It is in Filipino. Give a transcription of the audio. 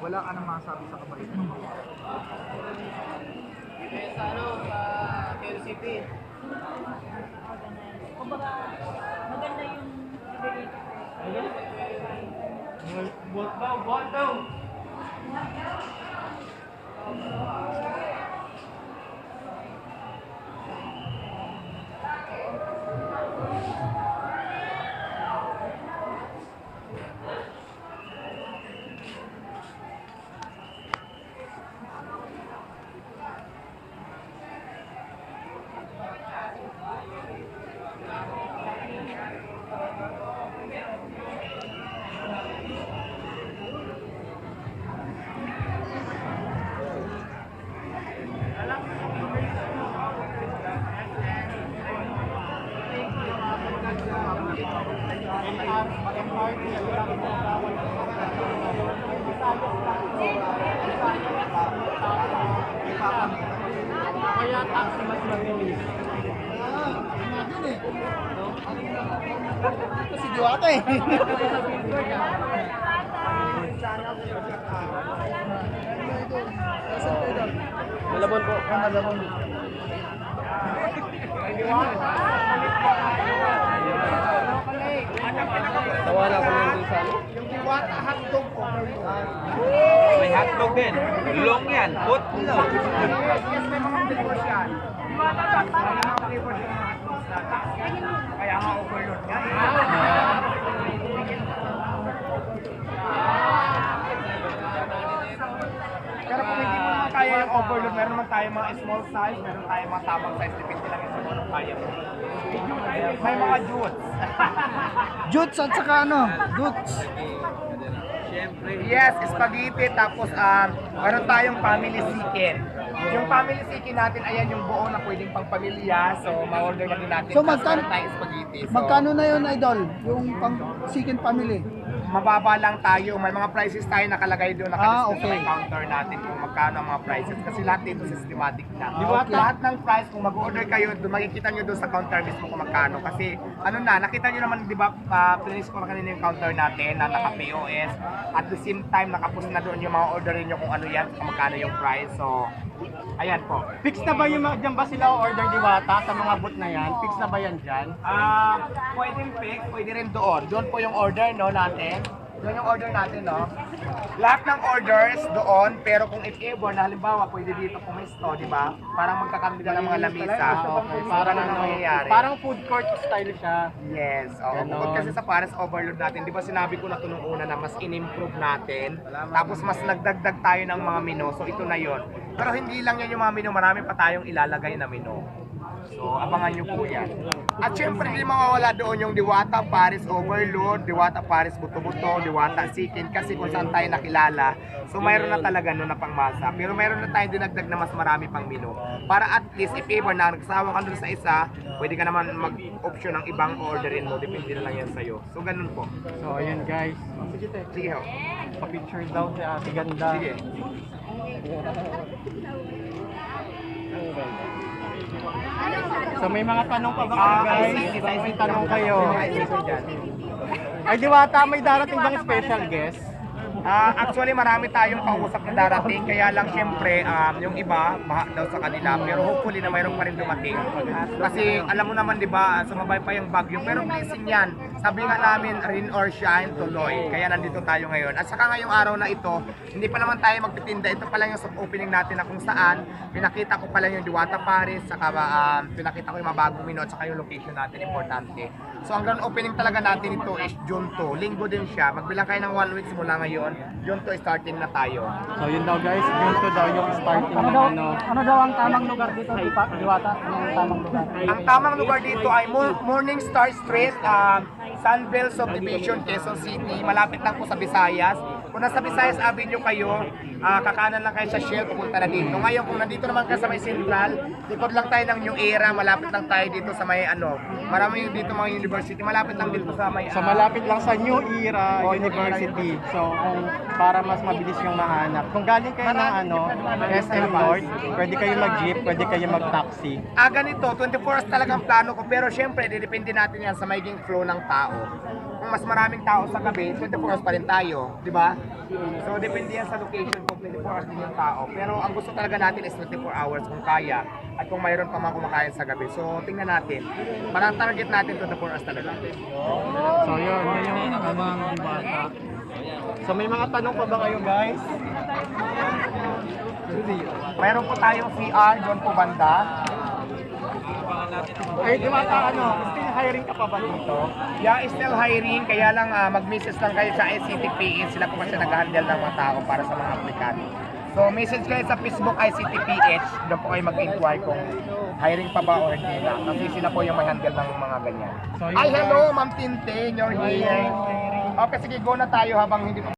Wala ka nang masabi sa kabay. Sa ano, sa KLCP. Kumbaga, maganda yung Buat daw. Kaya taxi mas mabilis. Ito si Diwata eh. Malabon po. Malabon. Tawanan ko lang din sa ano. Yung Diwata hotdog po. May hotdog din. Long yan. Put no. Yes, may mga flavors yan. May mga flavors yung mga hotdogs natin. Kaya nga overload nga. Pero kung hindi mo naman kaya yung overload, meron naman tayo mga small size, meron tayo mga tamang size, depende lang yung siguro kaya mo. May mga jutes. Jutes at saka ano? Jutes. Siyempre. Yes, spaghetti, tapos meron tayong family chicken. Yung family chicken natin, ayan yung buo na pwedeng pang pamilya, so ma-order na din natin. So, Tapos magkano- meron tayong spaghetti. So, Magkano na yun, Idol? Yung pang chicken family? mababa lang tayo. May mga prices tayo nakalagay doon, Okay. sa counter natin kung magkano ang mga prices. Kasi lahat dito systematic na. Okay. Lahat ng price, kung mag-order kayo, makikita nyo doon sa counter mismo kung magkano. Kasi ano na, nakita nyo naman, di ba, finish ko na kanina yung counter natin na naka-POS. At the same time, nakapost na doon yung mga orderin nyo kung ano yan, kung magkano yung price. So, ayan po. Fix na ba yung dyan ba sila order Diwata sa mga booth na yan? Fix na ba yan dyan? Pwedeng pick, pwede rin doon. Doon po yung order no natin. Doon yung order natin, no? Lahat ng orders doon, pero kung if ever, na halimbawa, pwede dito pumisto, di ba? Parang magkakambi ka ng mga lamisa. Okay, So, parang ganun ang mangyayari. parang food court style siya. Yes, oo. Ganon. Bukod kasi sa Paris overload natin, di ba sinabi ko na ito nung una na mas in-improve natin, tapos mas nagdagdag tayo ng mga menu, so ito na yon. Pero hindi lang yan yung mga menu, marami pa tayong ilalagay na menu. So, abangan nyo po yan. At syempre, hindi mawawala doon yung Diwata Paris Overload, Diwata Paris Buto-Buto, Diwata Chicken, kasi kung saan tayo nakilala. So, mayroon na talaga noon na pangmasa. Pero mayroon na tayong dinagdag na mas marami pang menu. Para at least, if ever na nagsawa ka doon sa isa, pwede ka naman mag-option ng ibang orderin mo. Depende na lang yan sa'yo. So, ganun po. So ayun guys. Sige ho. Pa-picture daw si Ate Ganda. Sige. So may mga tanong pa ba kayo guys? May tanong kayo. Dyan. Ay Diwata, may darating bang special guest? Actually, marami tayong kausap na darating, kaya lang syempre, yung iba, baha daw sa kanila, pero hopefully na mayroon pa rin dumating. Kasi alam mo naman, di ba, sumabay pa yung bagyo, pero blessing yan. Sabi nga namin, rain or shine, tuloy. Kaya nandito tayo ngayon. At saka ngayong araw na ito, hindi pa naman tayo magtitinda. Ito pa lang yung soft opening natin na kung saan, pinakita ko pa lang yung Diwata Paris, saka pinakita ko yung mga bagong menu, at saka yung location natin, importante. So ang grand opening talaga natin ito is June 2. Linggo din siya. Magbilang kayo ng 1 week simula ngayon. June 2 starting na tayo. So yun daw guys, yun to daw yung starting ng ano. Ano daw ang tamang lugar dito, Diwata? Ano ang tamang lugar? Ang tamang lugar dito ay Morning Star Street, Sunville Subdivision, Quezon City. Malapit lang po sa Visayas. Kung nasa Visayas Avenue kayo, kakanan lang kayo sa Shell, pupunta na dito. Ngayon, kung nandito naman ka sa may Central, likod lang tayo ng New Era, malapit lang tayo dito sa may marami yung dito mga university, malapit lang dito sa may... So malapit lang sa New Era University. So kung para mas mabilis yung mahanap. Kung galing kayo ng SM North, pwede kayo mag-jeep, pwede kayo mag-taxi. Ganito, 24 hours talagang plano ko, pero syempre, didepende natin yan sa magiging flow ng tao. Kung mas maraming tao sa gabi, 24 hours pa rin tayo, di ba? So, depende yan sa location kung 24 hours din yung tao. Pero ang gusto talaga natin is 24 hours kung kaya at kung mayroon pa mga kumakain sa gabi. So, tingnan natin. Parang target natin 24 hours talaga. So yun yung tamang Diwata. So may mga tanong pa ba kayo guys? Mayroon po tayong CR, doon po banda. Ay Diwata, still hiring ka pa ba dito? Yeah, still hiring. Kaya lang mag-message lang kayo sa ICTPH. Sila po kasi nag-handle ng mga tao para sa mga aplikante. So, message kayo sa Facebook ICTPH. Doon po kayo mag-inquire kung hiring pa ba o hindi na. Kasi sila po yung may-handle ng mga ganyan. So, yun, Ay, hello, Ma'am Tintin. You're here. Okay, sige, go na tayo habang hindi pa